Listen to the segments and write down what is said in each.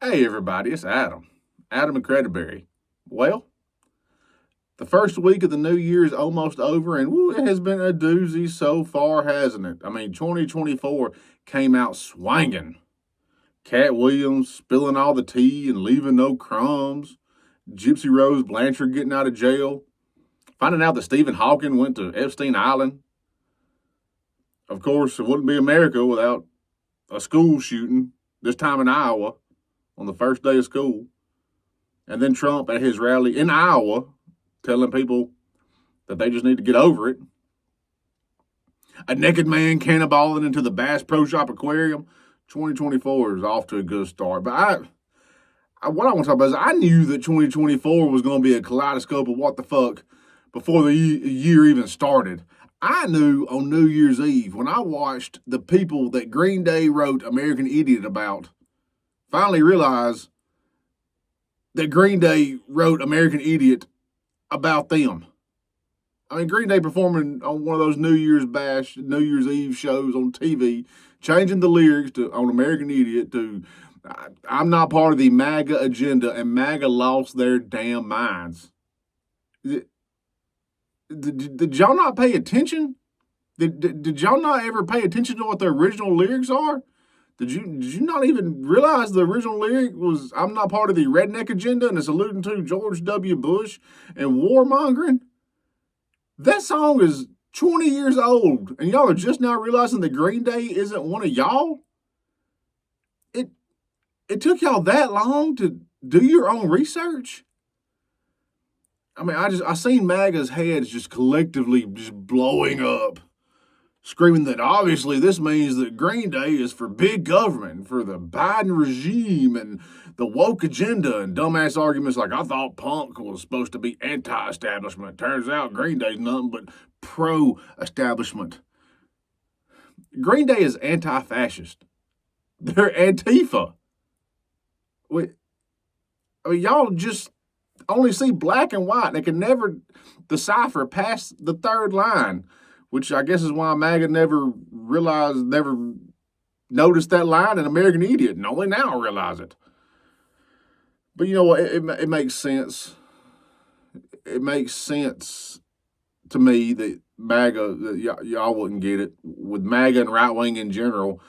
Hey, everybody, it's Adam. Adam and Creditberry. Well, the first week of the new year is almost over, and woo, it has been a doozy so far, hasn't it? I mean, 2024 came out swinging. Cat Williams spilling all the tea and leaving no crumbs. Gypsy Rose Blanchard getting out of jail. Finding out that Stephen Hawking went to Epstein Island. Of course, it wouldn't be America without a school shooting, this time in Iowa, on the first day of school. And then Trump at his rally in Iowa telling people that they just need to get over it. A naked man cannonballing into the Bass Pro Shop Aquarium. 2024 is off to a good start. But what I want to talk about is I knew that 2024 was going to be a kaleidoscope of what the fuck before the year even started. I knew on New Year's Eve when I watched the people that Green Day wrote American Idiot about finally realize that Green Day wrote American Idiot about them. I mean, Green Day performing on one of those New Year's Eve shows on TV, changing the lyrics on American Idiot to I'm not part of the MAGA agenda, and MAGA lost their damn minds. Did y'all not pay attention? Did y'all not ever pay attention to what the original lyrics are? Did you not even realize the original lyric was I'm not part of the redneck agenda and it's alluding to George W. Bush and warmongering? That song is 20 years old, and y'all are just now realizing that Green Day isn't one of y'all? It took y'all that long to do your own research? I mean, I seen MAGA's heads just collectively just blowing up, screaming that obviously this means that Green Day is for big government, for the Biden regime and the woke agenda, and dumbass arguments like I thought punk was supposed to be anti-establishment. Turns out Green Day's nothing but pro-establishment. Green Day is anti-fascist. They're Antifa. I mean, y'all just only see black and white. They can never decipher past the third line, which I guess is why MAGA never noticed that line in American Idiot, and only now realize it. But you know what? It makes sense. It makes sense to me that MAGA, that y'all wouldn't get it. With MAGA and right wing in general,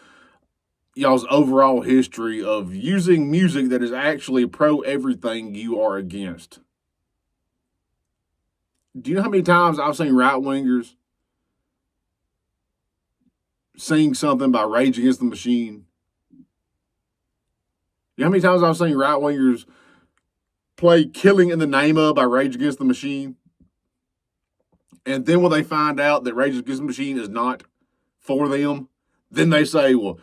y'all's overall history of using music that is actually pro everything you are against. Do you know how many times I've seen right wingers sing something by Rage Against the Machine? You know how many times I've seen right wingers play Killing in the Name of by Rage Against the Machine? And then when they find out that Rage Against the Machine is not for them, then they say, well,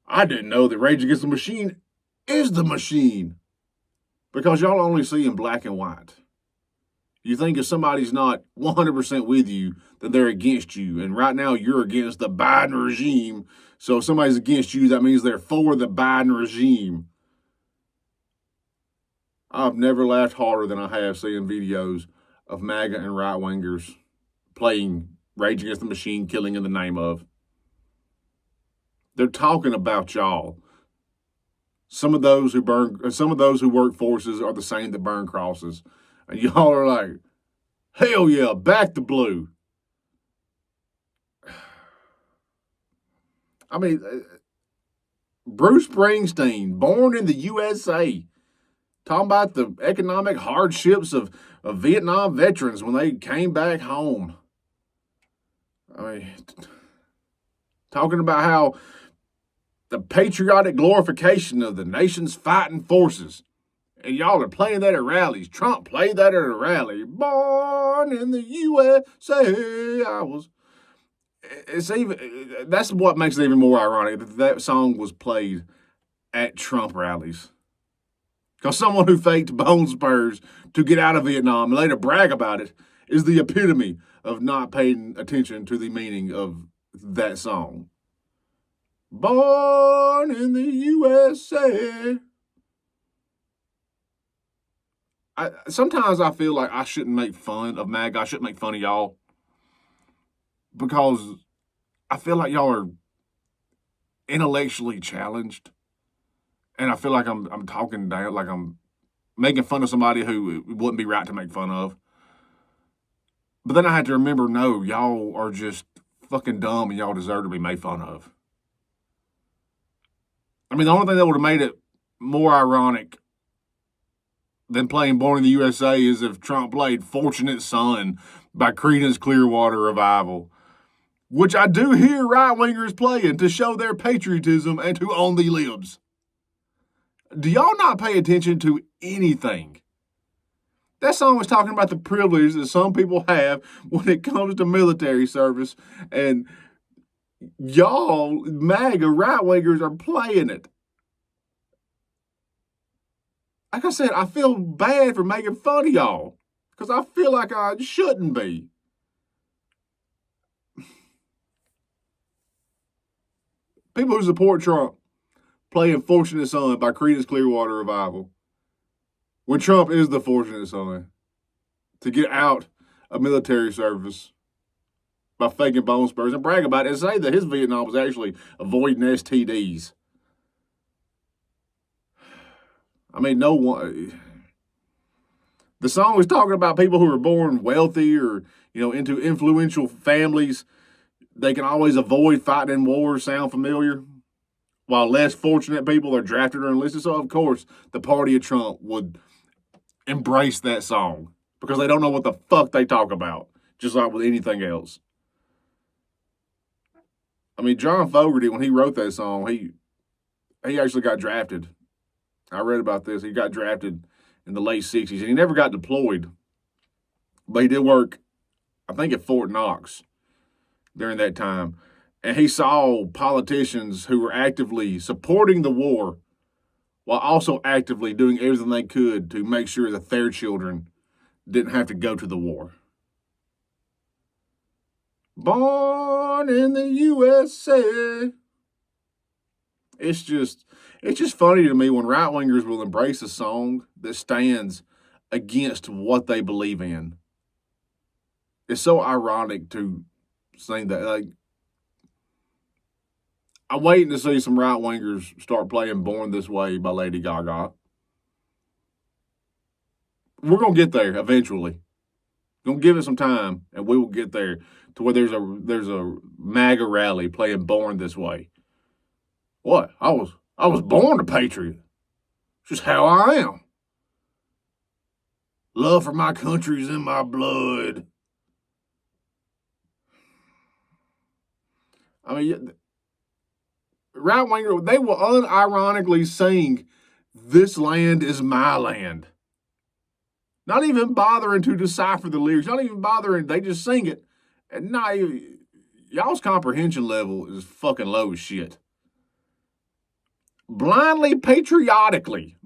I didn't know that Rage Against the Machine is the machine. Because y'all only see in black and white. You think if somebody's not 100% with you, then they're against you. And right now you're against the Biden regime. So if somebody's against you, that means they're for the Biden regime. I've never laughed harder than I have seeing videos of MAGA and right wingers playing Rage Against the Machine, Killing in the Name of. They're talking about y'all. Some of those who work forces are the same that burn crosses. And y'all are like, hell yeah, back the blue. I mean, Bruce Springsteen, born in the USA, talking about the economic hardships of Vietnam veterans when they came back home. I mean, talking about how the patriotic glorification of the nation's fighting forces. And y'all are playing that at rallies. Trump played that at a rally. Born in the USA, that's what makes it even more ironic that song was played at Trump rallies. Because someone who faked bone spurs to get out of Vietnam and later brag about it is the epitome of not paying attention to the meaning of that song. Born in the USA. Sometimes I feel like I shouldn't make fun of MAGA. I shouldn't make fun of y'all. Because I feel like y'all are intellectually challenged. and I feel like I'm talking down, like I'm making fun of somebody who it wouldn't be right to make fun of. But then I had to remember, no, y'all are just fucking dumb and y'all deserve to be made fun of. I mean, the only thing that would have made it more ironic than playing Born in the USA is if Trump played Fortunate Son by Creedence Clearwater Revival, which I do hear right wingers playing to show their patriotism and to own the libs. Do y'all not pay attention to anything? That song was talking about the privilege that some people have when it comes to military service, and y'all, MAGA right wingers, are playing it. Like I said, I feel bad for making fun of y'all because I feel like I shouldn't be. People who support Trump playing Fortunate Son by Creedence Clearwater Revival when Trump is the Fortunate Son to get out of military service by faking bone spurs and brag about it and say that his Vietnam was actually avoiding STDs. I mean, no one. The song was talking about people who are born wealthy or, into influential families. They can always avoid fighting in wars. Sound familiar? While less fortunate people are drafted or enlisted. So, of course, the party of Trump would embrace that song because they don't know what the fuck they talk about, just like with anything else. I mean, John Fogerty, when he wrote that song, he actually got drafted. I read about this. He got drafted in the late 60s, and he never got deployed. But he did work, I think, at Fort Knox during that time. And he saw politicians who were actively supporting the war while also actively doing everything they could to make sure that their children didn't have to go to the war. Born in the USA. It's just funny to me when right wingers will embrace a song that stands against what they believe in. It's so ironic to sing that. Like, I'm waiting to see some right wingers start playing "Born This Way" by Lady Gaga. We're gonna get there eventually. Gonna give it some time, and we will get there to where there's a MAGA rally playing "Born This Way." What? I was born a patriot. It's just how I am. Love for my country is in my blood. I mean, right winger, they will unironically sing, "This land is my land." Not even bothering to decipher the lyrics, not even bothering, they just sing it. And now y'all's comprehension level is fucking low as shit. Blindly patriotically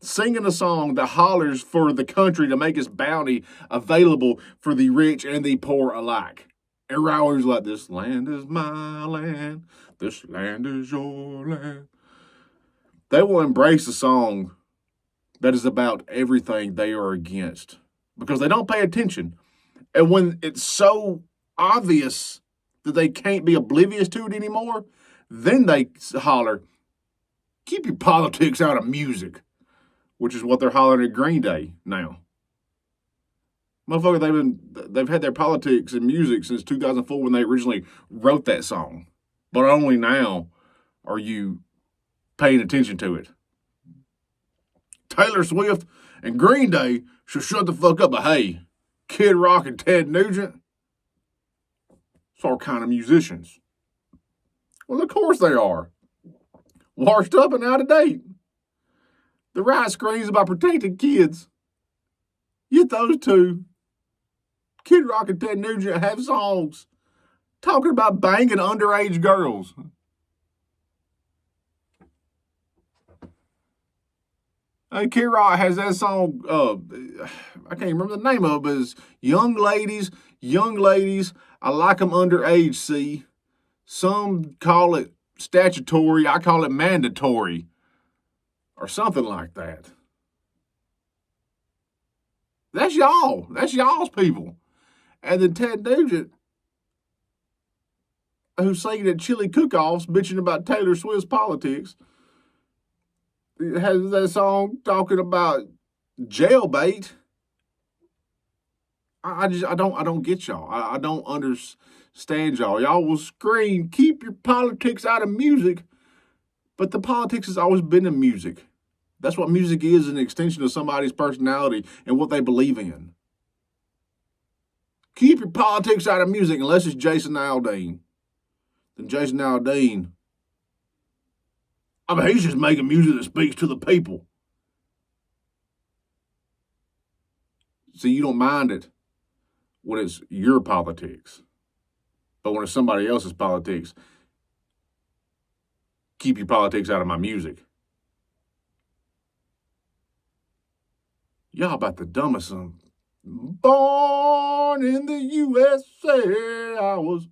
singing a song that hollers for the country to make its bounty available for the rich and the poor alike. And Rower's like, "This land is my land. This land is your land." They will embrace a song that is about everything they are against because they don't pay attention. And when it's so obvious that they can't be oblivious to it anymore, then they holler, "Keep your politics out of music," which is what they're hollering at Green Day now. Motherfucker, they've had their politics in music since 2004 when they originally wrote that song. But only now are you paying attention to it. Taylor Swift and Green Day should shut the fuck up. But hey, Kid Rock and Ted Nugent, it's our kind of musicians. Well, of course they are. Washed up and out of date. The right screams about protecting kids. Yet those two, Kid Rock and Ted Nugent, have songs talking about banging underage girls. Kid Rock has that song, I can't remember the name of it, but it's young ladies, I like them underage, see. Some call it statutory, I call it mandatory, or something like that. That's y'all. That's y'all's people. And then Ted Nugent, who's singing at chili cook-offs bitching about Taylor Swift's politics. It has that song talking about jailbait. I don't get y'all. I don't understand y'all. Y'all will scream, keep your politics out of music, but the politics has always been in music. That's what music is, an extension of somebody's personality and what they believe in. Keep your politics out of music unless it's Jason Aldean. Then Jason Aldean, I mean, he's just making music that speaks to the people. See, you don't mind it when it's your politics. But when it's somebody else's politics, keep your politics out of my music. Y'all about the dumbest. Born in the USA, I was